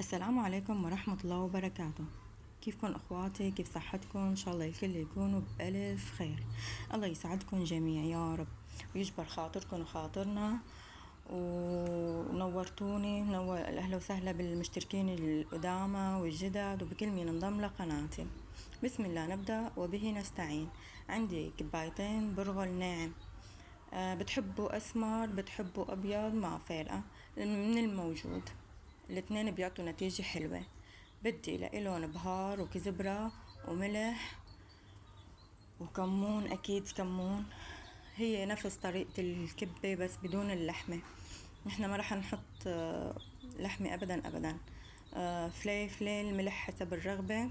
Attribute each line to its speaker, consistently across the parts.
Speaker 1: السلام عليكم ورحمة الله وبركاته. كيفكن أخواتي؟ كيف صحتكم؟ إن شاء الله الكل يكونوا بألف خير. الله يسعدكم جميع يا رب ويجبر خاطركم وخاطرنا، ونورتوني. نور أهلا وسهلا بالمشتركين القدامى والجدد وبكل مين انضم لقناتي. بسم الله نبدأ وبه نستعين. عندي كبايتين برغل ناعم، بتحبوا أسمر بتحبوا أبيض، ما فارقة من الموجود، الاثنين بيعطوا نتيجة حلوة. بدي لإلهم بهار وكزبرة وملح وكمون، أكيد كمون. هي نفس طريقة الكبة بس بدون اللحمة. نحن ما رح نحط لحمة أبدا أبدا. فلفل الملح حسب الرغبة،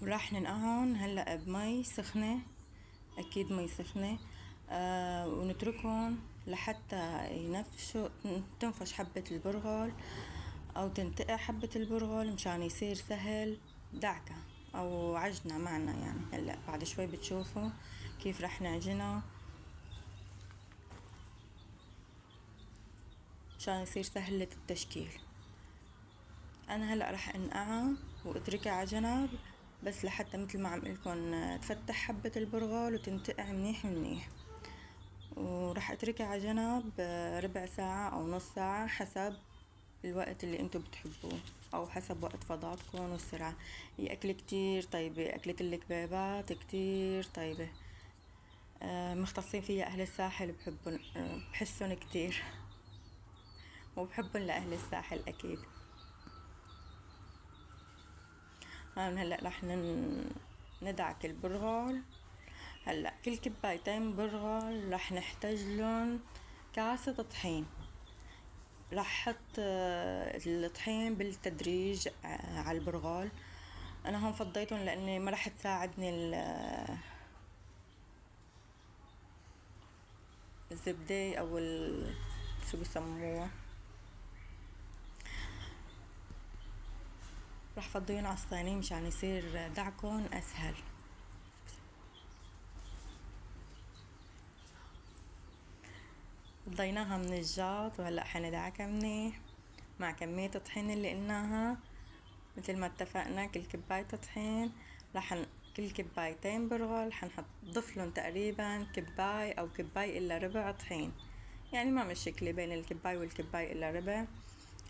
Speaker 1: وراح ننقعهم هلأ بمي سخنة، أكيد مي سخنة. ونتركهم لحتى ينفشوا، تنفش حبة البرغل أو تنتقع حبة البرغل مشان يصير سهل دعكة أو عجنة معنا. يعني هلأ بعد شوي بتشوفوا كيف رح نعجنها مشان يصير سهلة التشكيل. أنا هلأ رح انقعها واتركها على جنب بس لحتى مثل ما عم قلكن تفتح حبة البرغل وتنتقع منيح منيح، وراح اتركها على جنب ربع ساعة او نص ساعة حسب الوقت اللي انتو بتحبوه او حسب وقت فضاتكم والسرعة. هي اكلة كتير طيبة، اكلة الكبابات كتير طيبة. مختصين فيها اهل الساحل، بحبن بحسن كتير وبحبن لاهل الساحل اكيد. هلا رح ندعك البرغل. هلا كل كبايتين برغل رح نحتاج لهم كاسة طحين. رح احط الطحين بالتدريج على البرغل. انا هون فضيتهم لاني ما رح تساعدني الزبدة او شو بسموه. رح فضيهم على الصينية مشان يصير دعكن اسهل. فضيناها من الجاط وهلا حندعكها منيح مع كمية الطحين اللي قلناها. مثل ما اتفقنا كل كباية طحين كل كبايتين برغل حنضيف لهم تقريبا كباية او كباية الا ربع طحين. يعني ما مشكلة بين الكباية والكباية الا ربع،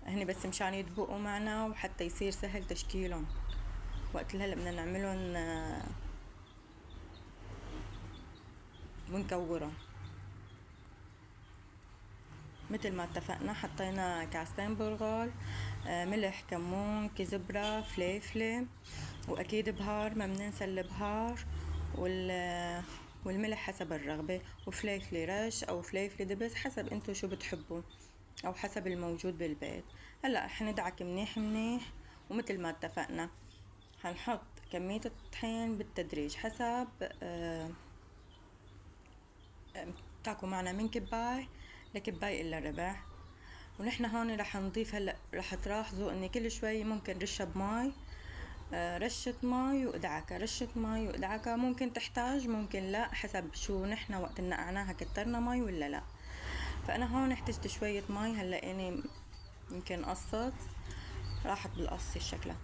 Speaker 1: هني بس مشان يدبقوا معنا وحتى يصير سهل تشكيلهم وقت هلا بدنا نعملهم ونكورهم. مثل ما اتفقنا حطينا كاستين برغل، ملح كمون كزبرة فليفلة واكيد بهار، ما بننسى البهار والملح حسب الرغبة، وفليفل رش او فليفل دبس حسب انتو شو بتحبوا او حسب الموجود بالبيت. هلا حندعك منيح منيح، ومثل ما اتفقنا حنحط كمية الطحين بالتدريج حسب تاكو معنا من كباية لكباية الا ربع. ونحن هون رح نضيف هلا رح تلاحظوا اني كل شوي ممكن رشة بماي، رشة ماي وادعكها، رشة ماي وادعكها. ممكن تحتاج ممكن لا، حسب شو نحن وقت نقعناها كترنا ماي ولا لا. فانا هون احتجت شوية ماي، هلا اني يمكن قصت راحت بالقص شكلها.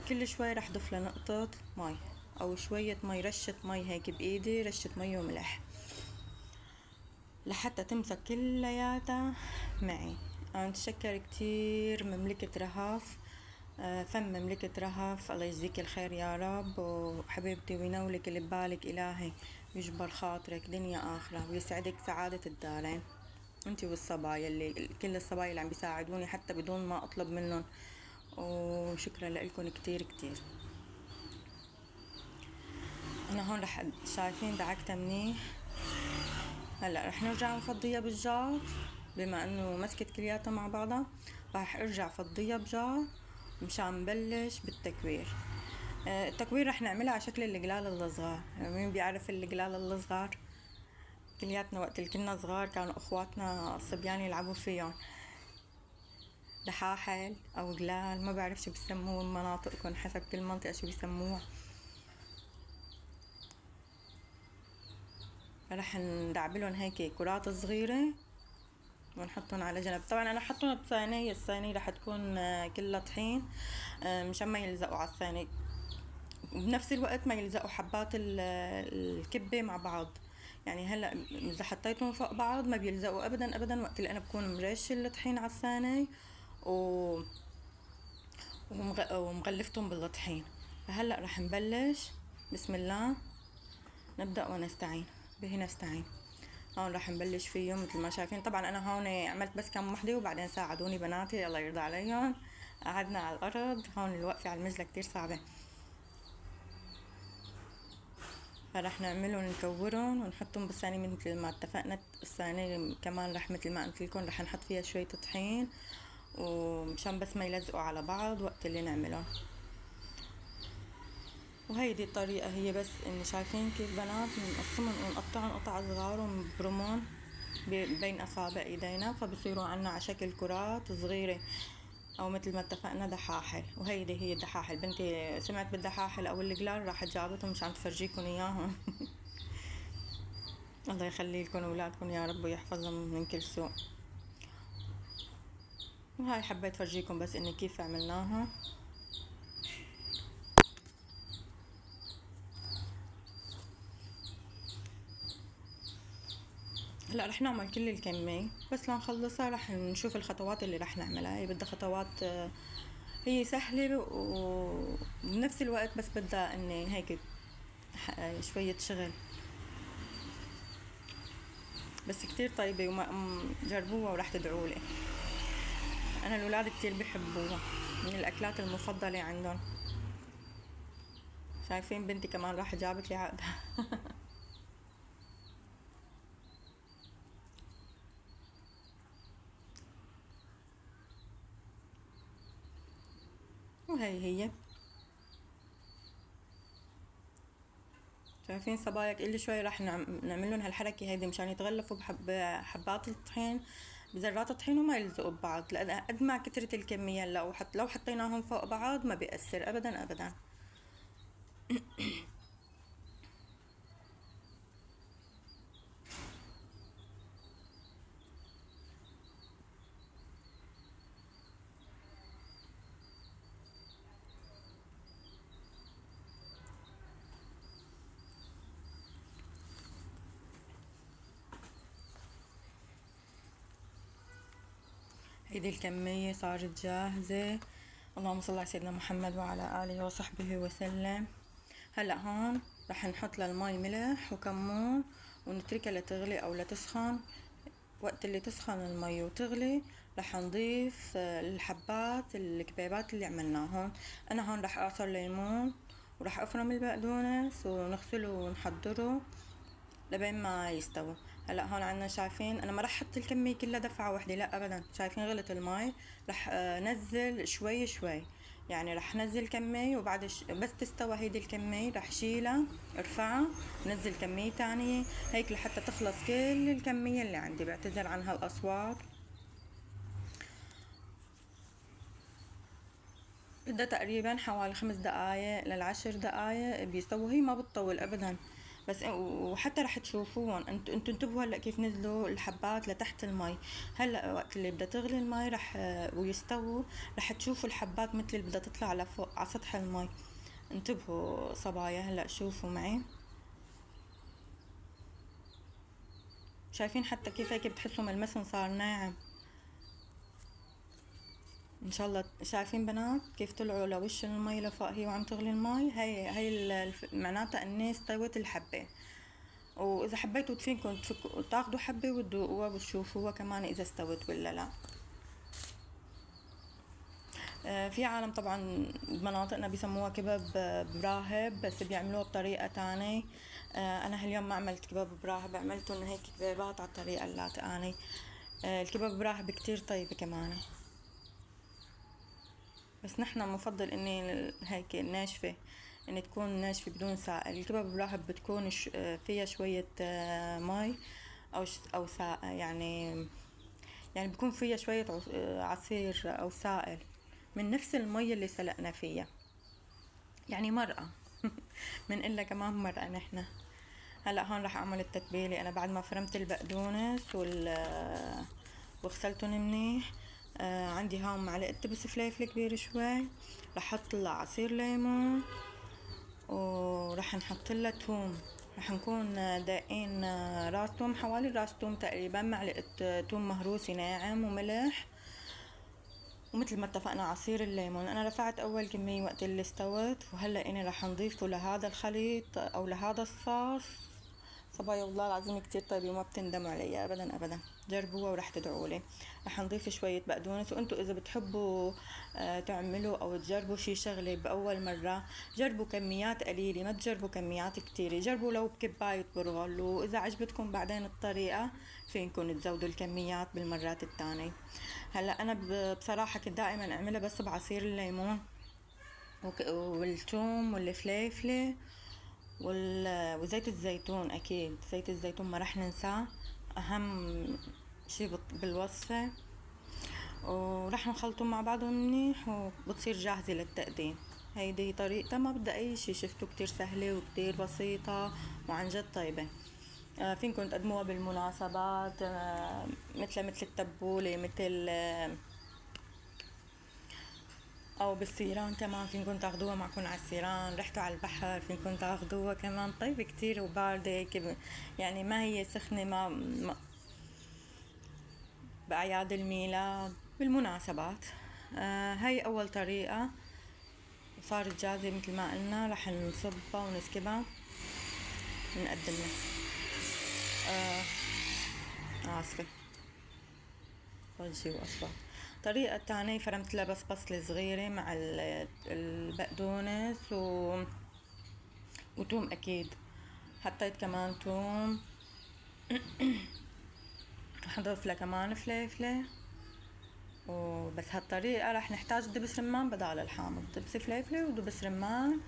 Speaker 1: كل شوي رح ضيف لها نقطة ماي او شوية ماي، رشة ماي هيك بايدي، رشة ماي وملح لحتى تمسك كلياتها معي. أنا متشكر كتير مملكة رهف، فم مملكة رهف، الله يجزيك الخير يا رب وحبيبتي وينولك اللي ببالك إلهي، ويجبر خاطرك دنيا آخرة ويسعدك سعادة الدارين انتي والصبايا اللي كل الصبايا اللي عم بيساعدوني حتى بدون ما اطلب منهم، وشكرا لكم كتير كتير. انا هون رح شايفين دعكتها منيح. هلا رح نرجع نفضيها بالجار، بما انه مسكت كلياتها مع بعضها رح ارجع فضيها بجار مشان نبلش بالتكوير. التكوير رح نعملها على شكل القلال الصغار. مين بيعرف القلال الصغار؟ كلياتنا وقت اللي كنا صغار كانوا اخواتنا الصبيان يلعبوا فيهم، دحاحل او قلال، ما بعرف شو بسموه مناطقكم، حسب كل منطقة شو بيسموها. رح ندعبلهم هيك كرات صغيرة ونحطهم على جنب. طبعا انا حطهم بصينية، الصينية رح تكون كلها طحين مشان ما يلزقوا على الصينية، وبنفس الوقت ما يلزقوا حبات الكبة مع بعض. يعني هلا اذا حطيتهم فوق بعض ما بيلزقوا ابدا ابدا، وقت اللي انا بكون مرش الطحين على الصينية و... ومغلفتهم بالطحين. فهلا رح نبلش. بسم الله، نبدأ ونستعين به نستعين. هون راح نبلش فيهم مثل ما شايفين. طبعا انا هون عملت بس كم وحده وبعدين ساعدوني بناتي الله يرضى عليهم، قعدنا على الارض. هون الوقفه على المزله كتير صعبه. فرح نعملهم نكورهم ونحطهم بالصينيه مثل ما اتفقنا. الصينيه كمان رح مثل ما قلت لكم رح نحط فيها شويه طحين ومشان بس ما يلزقوا على بعض وقت اللي نعملهم. وهيدي الطريقة هي، بس اني شايفين كيف بنات بنقسمهم ونقطعهم قطع صغار ومبرمون بين اصابع ايدينا، فبصيروا عنا على شكل كرات صغيرة او مثل ما اتفقنا دحاحل. وهيدي هي الدحاحل. بنتي سمعت بالدحاحل او القلال راحت جابتهم مشان تفرجيكم اياهم. الله يخلي لكم اولادكم يا رب ويحفظهم من كل سوء. وهاي حبيت فرجيكم بس اني كيف عملناها. هلا رح نعمل كل الكمية، بس لنخلصها رح نشوف الخطوات اللي رح نعملها. هي بدها خطوات هي سهلة وبنفس الوقت بس بدها اني هيك شوية شغل، بس كتير طيبة وما جربوها ورح تدعولي. انا الولاد كتير بحبوها، من الاكلات المفضلة عندهم. شايفين بنتي كمان راح جابت لي عقدها. وهي هي شايفين صبايا كل شوي راح نعمل لهم هالحركة هيدي مشان يتغلفوا بحبات الطحين، بذرات الطحين وما يلزقوا ببعض. لأن قد ما كترت الكمية لو حطيناهم فوق بعض ما بيأثر أبدا أبدا. هيدي الكمية صارت جاهزة. اللهم صل على سيدنا محمد وعلى آله وصحبه وسلم. هلأ هون رح نحط للماي ملح وكمون ونتركها لتغلي أو لتسخن. وقت اللي تسخن المي وتغلي رح نضيف الحبات الكبيبات اللي عملناهم. أنا هون رح أعصر ليمون ورح أفرم البقدونس ونغسله ونحضره لبين ما يستوي. هلا هون عنا شايفين انا ما رح احط الكميه كلها دفعه واحده، لا ابدا. شايفين غلت المي رح نزل شوي شوي. يعني رح نزل كمية وبعد بس تستوى هيدي الكمية رح شيلها ارفعها نزل كمية تانية هيك لحتى تخلص كل الكمية اللي عندي. بعتذر عن هالأصوات. بدها تقريبا حوالي 5 دقايق ل10 دقايق بيستوي. هي ما بتطول ابدا. بس وحتى رح تشوفوهم انتوا انتبهوا هلا كيف نزلوا الحبات لتحت المي. هلا وقت اللي بدها تغلي المي رح ويستووا رح تشوفوا الحبات مثل اللي بدها تطلع لفوق على سطح المي. انتبهوا صبايا. هلا شوفوا معي، شايفين حتى كيف هيك بتحسوا ملمسهم صار ناعم ان شاء الله. شايفين بنات كيف طلعوا لوش المي لفوق هي وعم تغلي المي. هي معناتها اني استوت الحبة. واذا حبيتوا فيكم تاخدوا حبة وتذوقوها وتشوفوها كمان اذا استوت ولا لا. في عالم طبعا بمناطقنا بيسموها كباب براهب بس بيعملوها بطريقة تانية. انا هاليوم ما عملت كباب براهب، عملتهم هيك كبابات على الطريقة اللاتقاني. الكباب براهب كتير طيبة كمان، بس نحنا مفضل اني هيك ناشفة، ان تكون ناشفة بدون سائل. الكباب براهب بتكون فيها شوية مي او سائل. يعني بكون فيها شوية عصير او سائل من نفس المي اللي سلقنا فيها. يعني مرقة. من إلا كمان مرقة نحنا. هلا هون رح اعمل التتبيلة. انا بعد ما فرمت البقدونس وغسلتهم منيح. عندي هون معلقة دبس فليفل كبير شوي، رح احط لها عصير ليمون، ورح نحط لها توم. رح نكون داقين راس توم، حوالي راس توم تقريبا، معلقة توم مهروسة ناعم وملح، ومثل ما اتفقنا عصير الليمون. انا رفعت اول كمية وقت اللي استوت، وهلا اني رح نضيفه لهذا الخليط او لهذا الصوص. صبايا والله العظيم كتير طيبة وما بتندموا علي ابدا ابدا، جربوها ورح تدعولي. رح نضيف شوية بقدونس، وانتو اذا بتحبوا تعملوا او تجربوا شي شغلة باول مرة، جربوا كميات قليلة، ما تجربوا كميات كتيرة، جربوا لو بكباية برغل، واذا عجبتكم بعدين الطريقة فينكم تزودوا الكميات بالمرات التانية. هلا انا بصراحة كنت دائما اعملها بس بعصير الليمون والثوم والفليفلة وزيت الزيتون. اكيد زيت الزيتون ما رح ننساه، اهم شي بالوصفة. ورح نخلطهم مع بعضهم منيح وبتصير جاهزة للتقديم. هيدي طريقتها ما بدها اي شي، شفتوا كتير سهلة وكتير بسيطة وعن جد طيبة. فينكم تقدموها بالمناسبات، مثل التبولة، مثل او بالسيران كمان فينكم تاخدوها معكم على السيران، رحتوا على البحر فينكم تاخدوها كمان طيبة كتير وباردة يعني ما هي سخنة، بأعياد الميلاد بالمناسبات. هاي أول طريقة صارت جاهزة مثل ما قلنا. رح نصبها ونسكبها ونقدمها. آسفة وجهي وأصبع. الطريقة الثانية فرمت لها بس بصلة صغيرة مع البقدونس وتوم. أكيد حطيت كمان توم. رح نضيف لها كمان فليفلة. وبس هالطريقة رح نحتاج دبس رمان بدال الحامض، دبس فليفلة ودبس رمان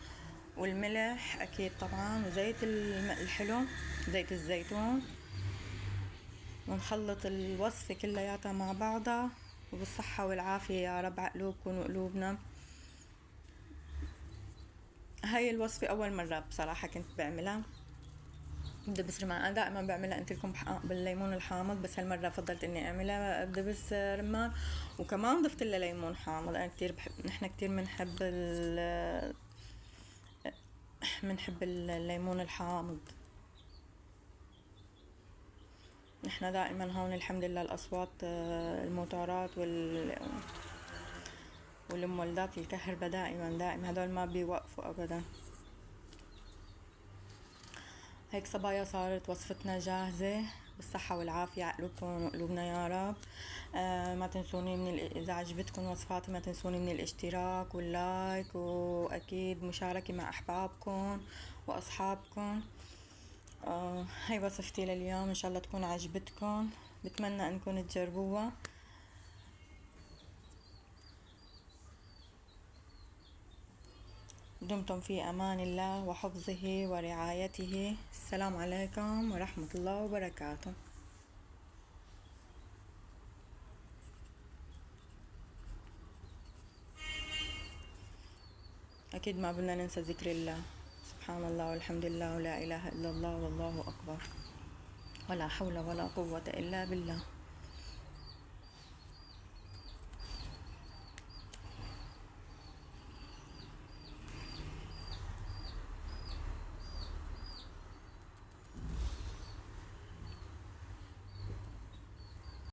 Speaker 1: والملح أكيد طبعا، وزيت الحلو، زيت الزيتون. ونخلط الوصفة كلياتها مع بعضها، وبالصحة والعافية يا رب عقلوبكم وقلوبنا. هاي الوصفة أول مرة بصراحة كنت بعملها بدبس رمان. أنا دائما بعملها قلت لكم بالليمون الحامض، بس هالمرة فضلت إني أعملها بدبس رمان، وكمان ضفت لها ليمون حامض. أنا كتير نحن كتير بنحب الليمون الحامض. نحن دائما هون الحمد لله الأصوات الموتورات والمولدات الكهرباء دائما هدول ما بيوقفوا أبدا. هيك صبايا صارت وصفتنا جاهزة، بالصحة والعافية عقلكم وقلوبنا يا رب. ما تنسوني إذا عجبتكم وصفاتي ما تنسوني من الاشتراك واللايك، وأكيد مشاركة مع أحبابكم وأصحابكم. هاي وصفتي لليوم، إن شاء الله تكون عجبتكم، بتمنى أنكم تجربوها. دمتم في أمان الله وحفظه ورعايته. السلام عليكم ورحمة الله وبركاته. أكيد ما بدنا ننسى ذكر الله، سبحان الله والحمد لله ولا إله إلا الله والله أكبر، ولا حول ولا قوة إلا بالله.